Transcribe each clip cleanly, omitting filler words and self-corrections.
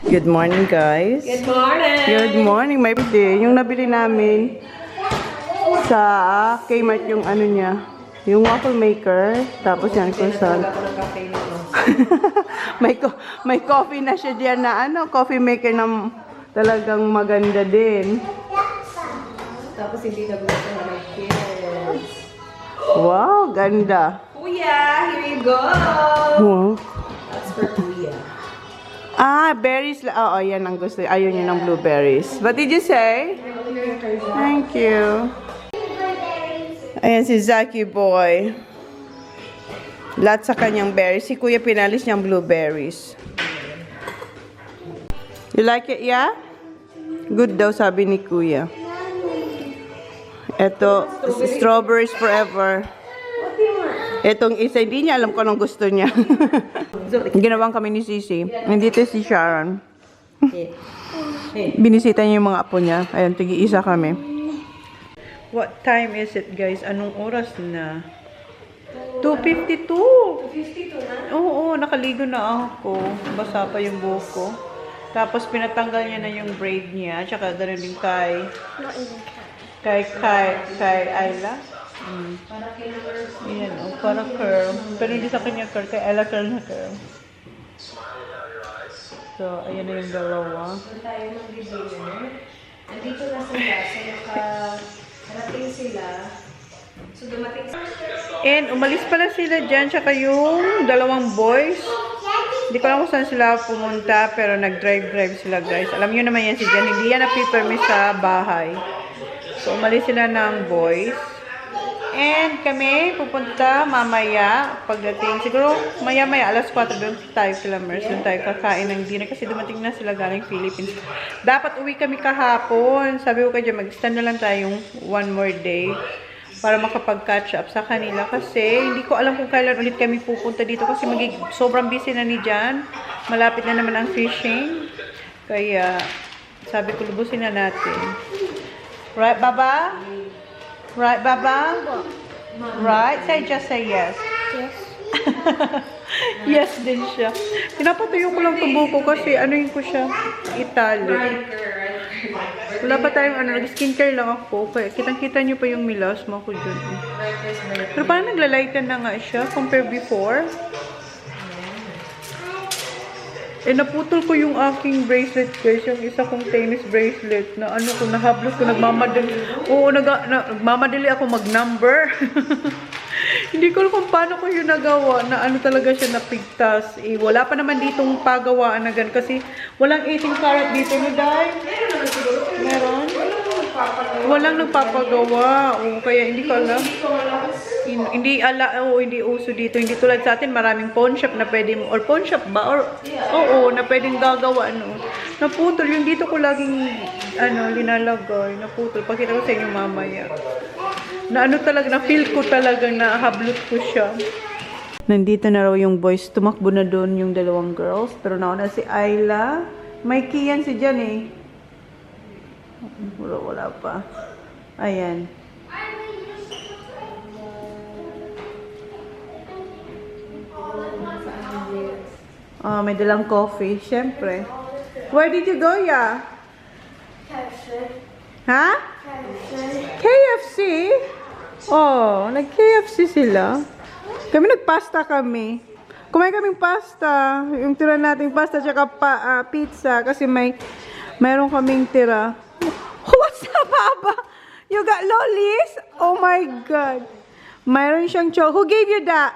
Good morning, guys. Good morning! Good morning. May birthday. Yung nabili namin sa Kmart yung ano niya. Yung waffle maker. Tapos yan, croissant. may coffee na siya diyan na ano, coffee maker na talagang maganda din. Tapos hindi na gusto ng my kids. Wow, ganda. Kuya, here you go! Wow. That's for Kuya. Ah, berries. Oo, yan ang gusto. Ayaw niya ng blueberries. What did you say? Thank you. Ayan si Zaki boy. Lahat sa kanyang berries. Si Kuya pinalis niyang blueberries. You like it, yeah? Good daw, sabi ni Kuya. Ito, strawberries forever. Itong isa, hindi niya alam kung anong gusto niya. Ginawang kami ni Sisi. Nandito si Sharon. Binisita niya yung mga apo niya. Ayan, tigi-isa kami. What time is it, guys? Anong oras na? 2:52. 52 na? Oo, nakaligo na ako. Basa pa yung buhok ko. Tapos pinatanggal niya na yung braid niya. Tsaka gano'n din kay Ayla. Para kailangan. Ayan, oh, para curl. Pero hindi sa kanya curl. Kay Ayla curl na curl. So, ayan na yung dalawa. Kung tayo mag-dinner, nandito na sila. So, nakarating sila. So, dumating sila. And umalis pala sila dyan. Tsaka yung dalawang boys. Hindi ko alam kung saan sila pumunta. Pero nag-drive sila, guys. Alam nyo naman yan si Jan. Hindi yan napipermis sa bahay. So, umalis sila ng boys. And kami pupunta mamaya pagdating. Siguro maya-maya alas 4 doon tayo sila Mers. Doon tayo kakain ng dinner kasi dumating na sila galing Philippines. Dapat uwi kami kahapon. Sabi ko kayo mag-stand na lang tayong one more day para makapag-catch up sa kanila. Kasi hindi ko alam kung kailan ulit kami pupunta dito kasi sobrang busy na ni Jan. Malapit na naman ang fishing. Kaya sabi ko lubusin na natin. Right, Baba? Right, Baba? Right? Just say yes. Yes. Yes din siya. Pinapatuyo ko lang itong buko kasi anuin ko siya. Itali. Wala pa tayong nag-skincare lang ako. Kaya kitang-kita nyo pa yung melasma ko dyan. Pero parang naglalighten na nga siya compare before. Naputol ko yung aking bracelet, guys. Yung isa kong tennis bracelet na nahablot ko, nagmamadali. Oo, nagmamadali ako mag-number. Hindi ko alam kung paano ko yung nagawa na talaga siya napigtas. Wala pa naman ditong pagawaan na gan kasi walang 18 karat dito, no, Day? Meron? Walang nagpapagawa. Kaya hindi ko alam. Hindi uso dito. Hindi tulad sa atin, maraming pawn shop na pwede mo, or pawn shop ba? Or, na pwedeng gagawa, Naputol. Yung dito ko laging, linalagay. Naputol. Pakita ko sa inyo mamaya. Na-feel ko talaga na hablot ko siya. Nandito na raw yung boys. Tumakbo na doon yung dalawang girls. Pero nauna si Ayla. May key yan si Jan eh. Wala pa. Ayan. May dalang coffee. Siyempre. Where did you go, ya? Ha? KFC? Oh, nag-KFC sila. Kami nagpasta kami. Kumain kaming pasta. Yung tira nating pasta tsaka pizza. Kasi mayroon kaming tira. What's up, Baba? You got lollies? Oh my God. Mayroon siyang chocolate. Who gave you that?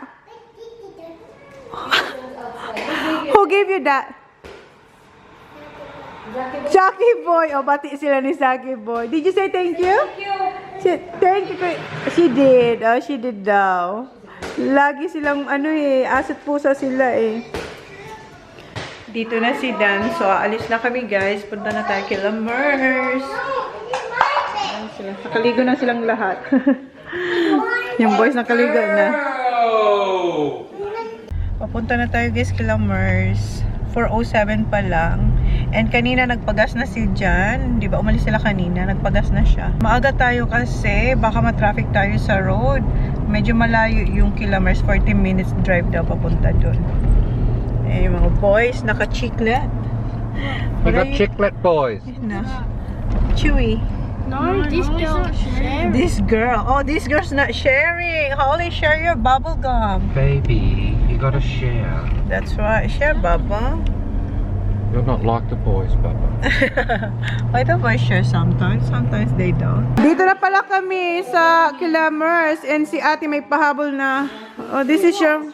Who gave you that? Jackie Boy. Oh, bati sila ni Jackie Boy. Did you say thank you? Thank you. She did. Oh, she did daw. Lagi silang asset pusa sila eh. Dito na si Dan. So, alis na kami, guys. Punta na tayo kay Lamers. Nakaligo na silang lahat. Yung boys nakaligo na. Papunta na tayo, guys, kay Lamers. 4:07 pa lang. And kanina nagpagas na si Jan. Di ba umalis sila kanina? Nagpagas na siya. Maaga tayo kasi baka ma-traffic tayo sa road. Medyo malayo yung kilometers. 40 minutes drive daw papunta doon. Eh, yung mga boys, naka-chiclet. We got chiclet boys. No. Chewy. No, this girl sharing. This girl. Oh, this girl's not sharing. Holly, share your bubble gum. Baby, you gotta share. That's right. Share bubble. You're not like the boys, Baba. Why don't I share sometimes? Sometimes they don't. Dito na pala kami sa Kilamers and si ate may pahabol na. Oh, this is your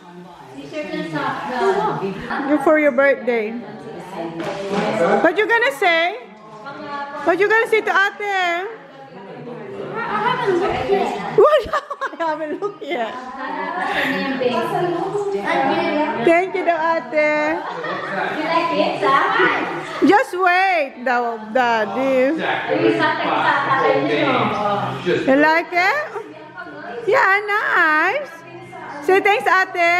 for your birthday. What you gonna say? What you gonna say to ate? I haven't looked yet. What? I haven't looked yet. Thank you, daw ate. You like it, Sarap? Just wait, daw, daddy. You like it? Yeah, nice. Say thanks, ate.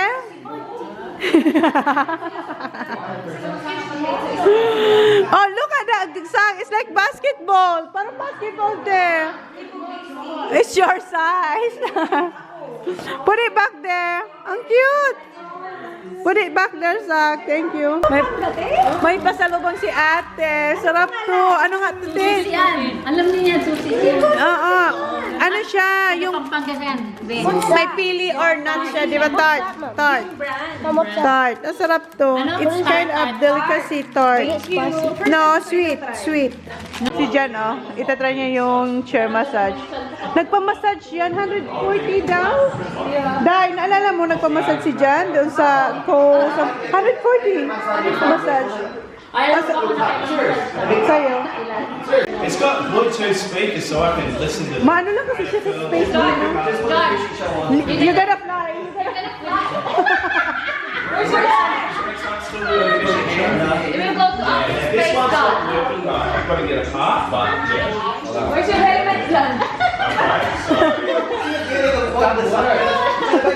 Oh, look at that. It's like basketball. Parang basketball there. It's your size. Put it back there. Ang cute. Put it back there, Zach. Thank you. May pasalubong si ate. Sarap to. Ano nga to, Tin? Yan. Alam niya yan, susi yan. Oo. Ano siya? Yung Pampanggasan. may pili or nut siya. Di ba tart? Tart. Tart. Ang sarap to. It's kind of delicacy tart. No, sweet. Sweet. Si Jan, oh. Itatry niya yung chair massage. Nagpamassage yan. 140 daw. Dahil, naalala mo, nagpamassage si Jan doon sa 140 massage. Sa'yo. It's got Bluetooth speakers so I can listen to Maano lang kasi siya sa space mo. You gotta fly. You gotta fly. We'll go to office This space one's dog. not working right. I've got to get a part, but yeah. Where's your helmet gun?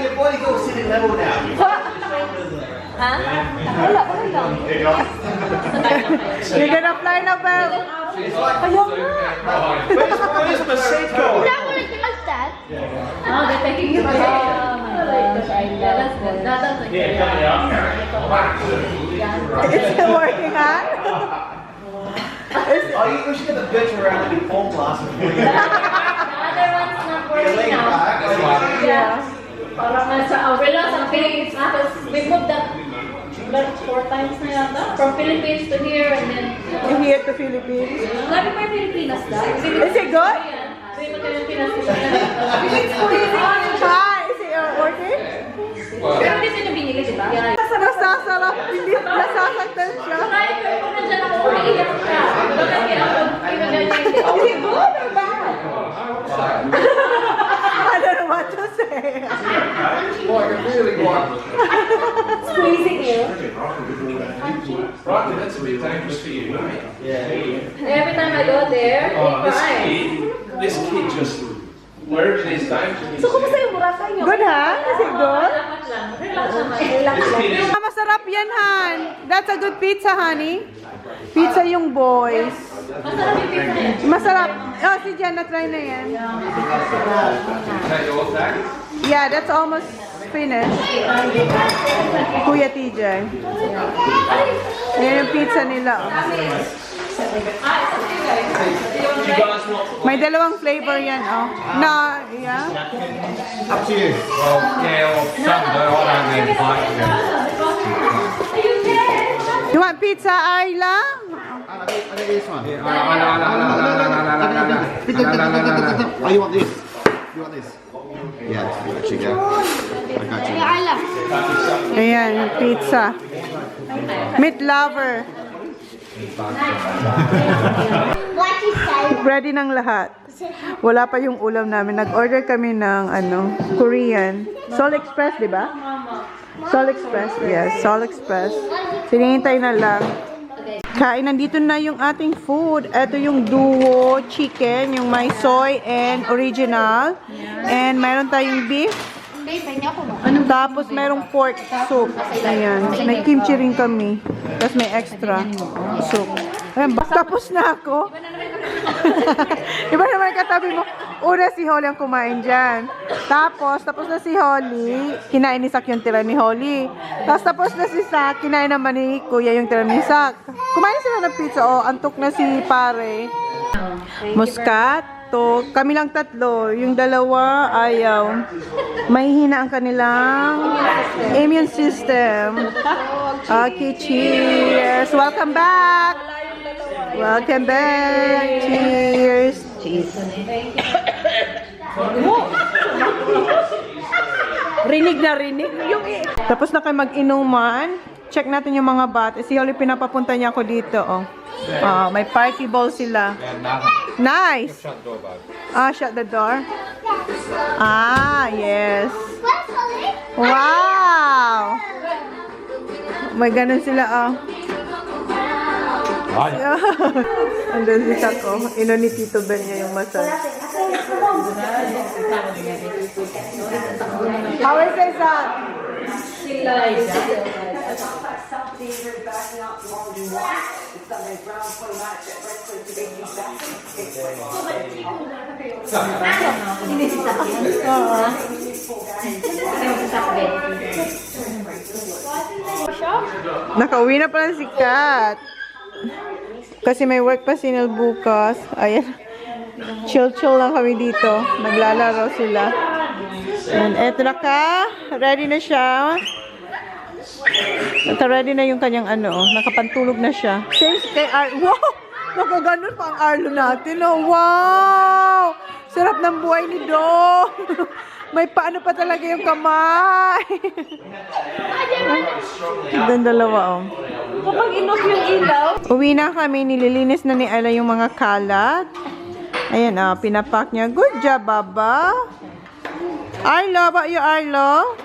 Your body's all sitting level now. You're gonna fly na, Bel. Where's my seat going? Oh, they're taking you to that's good. That's good. Yeah, coming up. It's still working, huh? Oh, we should get the bitch around and be full blast before you The other one's not working now. Yeah. Parang nasa umbrella sa Philippines because we moved that like 4 times na yata. From Philippines to here and then You here to Philippines. Grabe pa yung Pilipinas dahil. Is it good? Hindi mo kayo Pilipinas. Hi, is it working? Pero hindi siya binili, di ba? Nasasarap, hindi nasasaktan siya. Try ko kung nandiyan ako, umiiyak siya. Bakit kaya ako, hindi Is it good or bad? I don't know what to say. squeezing you. Right, that's a bit dangerous for you, mate. Every time I go there, they Oh, cry. this kid just, wherever it is dangerous. So, kumusta yung burasa niyo? Good, ha? Is it good? Relax lang. Relax naman. Relax This lang. kid is Masarap yan, Han. That's a good pizza, honey. Pizza yung boys. Masarap yung pizza niya. Masarap. Oh, si Jan, na-try na yan. Yeah, that's almost finished. Kuya TJ. Ayan yung pizza nila. May dalawang flavor yan, oh. No, yeah. Up to you. Well, yeah, or some do. I don't need to fight with them. You want pizza, Ayla? I need this one. Oh, you want this? You want this? Yeah, I got you, girl. I got you. Ayan, yung pizza. Meat lover. Ready ng lahat. Wala pa yung ulam namin. Nag-order kami ng Korean. Seoul Express, di ba? Seoul Express, yes. Seoul Express. Sinihintay na lang. Kain, nandito na yung ating food. Ito yung duo chicken, yung may soy and original. And mayroon tayong beef. Tapos mayroong pork soup. Ayan. May kimchi rin kami. Tapos may extra soup. Ayan, tapos na ako. Iba naman katabi mo. Una si Holly ang kumain dyan. Tapos na si Holly, kinain ni Sak yung tira ni Holly. Tapos na si Sak, kinain naman ni Kuya yung tira ni Sak. Kumain sila ng pizza, oh. Antok na si pare. Moscato. Kami lang tatlo. Yung dalawa, ayaw. Mahihina ang kanilang immune system. Okay, cheers. Welcome back. Welcome back. Cheers. Cheers. Rinig na rinig. Tapos na kayo mag-inuman. Check natin yung mga bata. Si Holly, pinapapunta niya ako dito. Oh. May party ball sila. Nice. Shut the door. Yes. Wow. May ganun sila, Andun si Sako. Ino ni Tito Ben niya yung massage. How is it, Zach? Nakauwi na pala si Kat. Kasi may work pa sinil bukas. Ayan. Chill-chill lang kami dito. Naglalaro sila. And eto na ka. Ready na siya. Ready na yung kanyang nakapantulog na siya. Same kay Arlo. Wow! Nakaganon pa ang Arlo natin. Oh, wow! Sarap ng buhay ni Dong. May paano pa talaga yung kamay. Doon dalawa, Kapag inoff yung ilaw, Uwi na kami. Nililinis na ni Ayla yung mga kalat. Ayan, pinapak niya. Good job, Baba. Arlo, ba yung Arlo?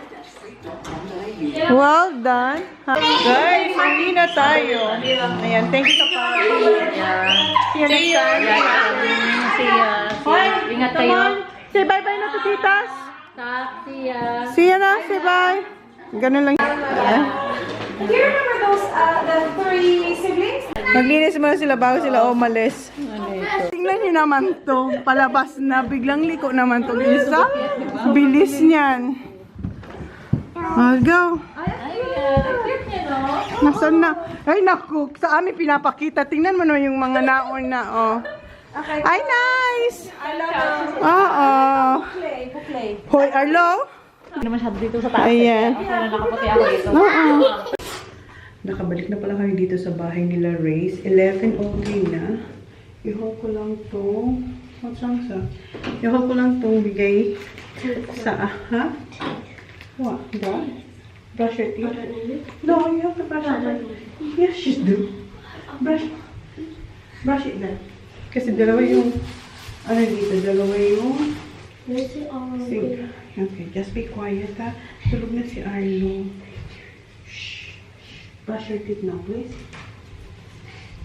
Well done. Guys, uwi na tayo. Ayan, thank you sa pagkakas. See you next time. see ya. Ingat kayo. Say bye-bye na sa titas. See ya. See you na, say bye. Ganun lang. Yeah. Do you remember those, the 3 siblings? Maglinis muna sila bago sila umalis. Tingnan nyo naman to. Palabas na. Biglang liko naman to. Isa. Bilis niyan. Let's go. Nasaan na? Ay, naku. Sa amin pinapakita. Tingnan mo na yung mga naon na, Okay. Ay, nice. I love Oo. play. Hoy, Arlo. Hindi masyado dito sa taas. Ayan. Kaya nakaputi ako dito. Nakabalik na pala kami dito sa bahay nila Race. 11:03 na. I-hold ko lang to. What's wrong, sa? I-hold ko lang to bigay sa, What? What? Brush your teeth? No, you have to brush your teeth. Yes, you do. Brush it then. Kasi dalawa yung, dito, dalawa yung sink. Okay, just be quiet, ha? Tulog na si Arlo. Shh. Brush your teeth now, please.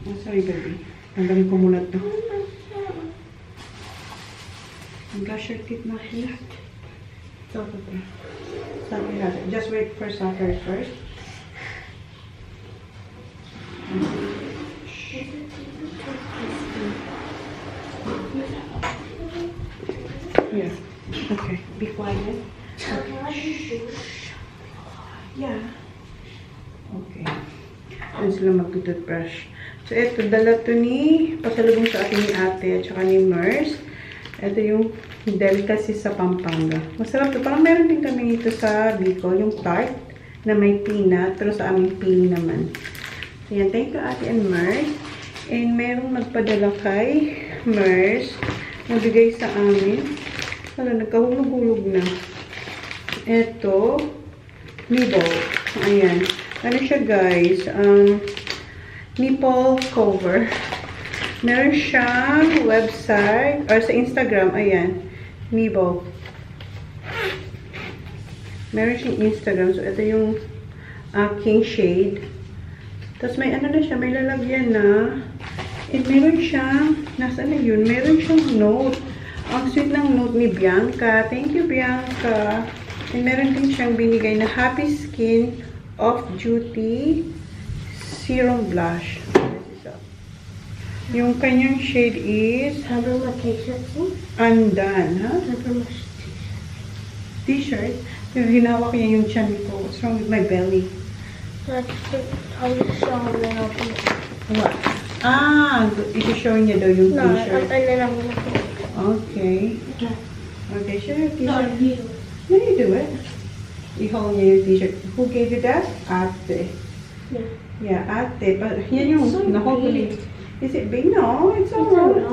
Oh, sorry, baby. Tanggalin ko muna to. Brush your teeth now, please. So, okay. Sorry, just wait for suckers first. Yeah. Okay. Be quiet. Okay. Yeah. Okay. Doon sila mag-toothbrush. So, ito. Dala to ni pasalubong sa akin ni ate at saka ni Mers. Ito yung delicacy sa Pampanga. Masarap to. Parang meron din kami nito sa Bicol. Yung tart na may peanut. Pero sa aming pili naman. So, yan. Thank you, ate and Mers. And merong nagpadala kay Mers. Nabigay sa amin. Nagkahulog-hulog na. Ito. Nibble. Ayan. Ano siya, guys? Nipple cover. Meron siyang website or sa Instagram. Ayan. Nibble. Meron siyang Instagram. So, ito yung aking shade. Tapos may na siya. May lalagyan na. And meron siyang, nasaan na yun? Meron siyang note. Ang sweet ng note ni Bianca. Thank you, Bianca. And meron din siyang binigay na Happy Skin Off Duty Serum Blush. Yung kanyang shade is undone, ha? T-shirt. Pero hinawak niya yung chan ko. What's wrong with my belly? What? Ah, isi-show niya daw yung t-shirt. Okay. Okay, sure. T-shirt. No, you do it. I-hold niya yung t-shirt. Who gave you that? Ate. Yeah, ate. But yan yung na-hold ko. Is it big? No, it's alright.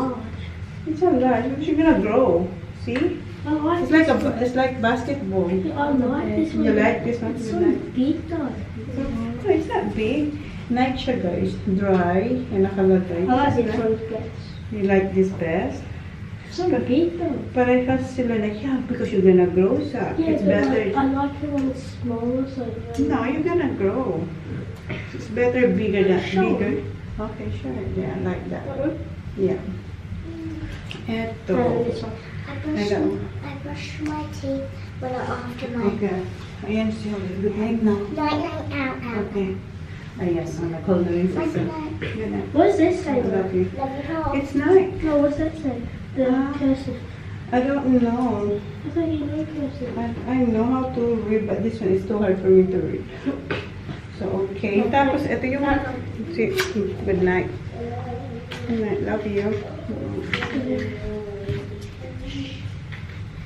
It's alright. You're gonna grow. See? It's like basketball. You like this one? No, it's not big. Nice siya, guys. Dry. And nakalagay. You like this best? Parehas sila na, yeah, because you're gonna grow, sa. It's better. I like it when it's smaller, so No, you're gonna grow. It's better bigger than bigger. Okay, sure. Yeah, like that. Yeah. Eto. I brush my teeth when after my Okay. Ayan siya. Good night now. night out. Okay. Ayan, nag-hold na rin sa isa. Good night. What does this say? Love you. Love you all. It's night. No, what's that say? The cursive. I don't know. I thought you knew cursive. I know how to read, but this one is too hard for me to read. So, okay. Tapos, ito yung... Good night. Good night. Love you.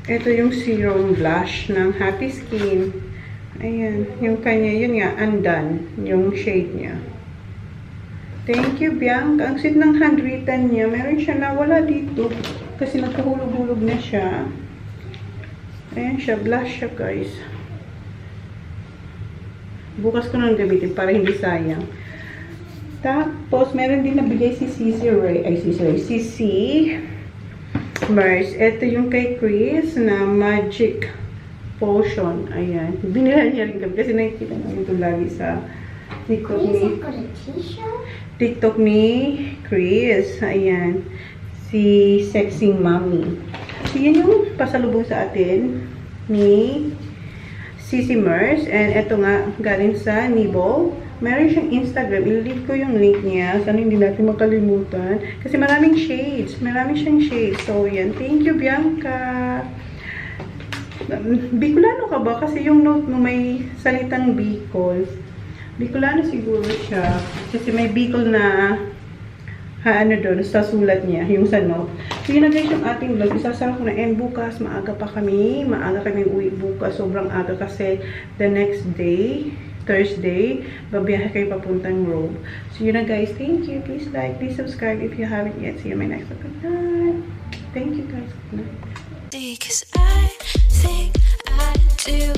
Ito yung serum blush ng Happy Skin. Ayan. Yung kanya, yun nga, undone. Yung shade niya. Thank you, Bianca. Ang sweet ng handwritten niya. Meron siya na wala dito. Kasi nagkahulog-hulog na siya. Ayan siya. Blush siya, guys. Bukas ko nang gamitin para hindi sayang. Tapos, meron din nabigay si Cici Mars. Ito yung kay Chris na Magic Potion. Ayan. Binila niya rin kami kasi nakikita namin ito lagi sa TikTok ni Got a t-shirt? TikTok ni Chris. Ayan. Si Sexy Mommy. So, yan yung pasalubong sa atin ni Cici Mars. And ito nga, galing sa Nibo. Meron siyang Instagram. I-leave ko yung link niya. Sana hindi natin makalimutan. Kasi maraming shades. Maraming siyang shades. So, yan. Thank you, Bianca. Bicolano ka ba? Kasi yung note mo may salitang Bicol. Bicolano siguro siya. Kasi may Bicol na ano doon, sa sulat niya, yung sa note. So, yun na guys yung ating vlog. Isasara ko na. And bukas, maaga pa kami. Maaga kami uwi bukas. Sobrang aga kasi the next day, Thursday, babiyahe kayo papuntang Rome. So, yun na guys. Thank you. Please like, please subscribe if you haven't yet. See you in my next vlog. Good night. Thank you guys. Good night. Because I think I do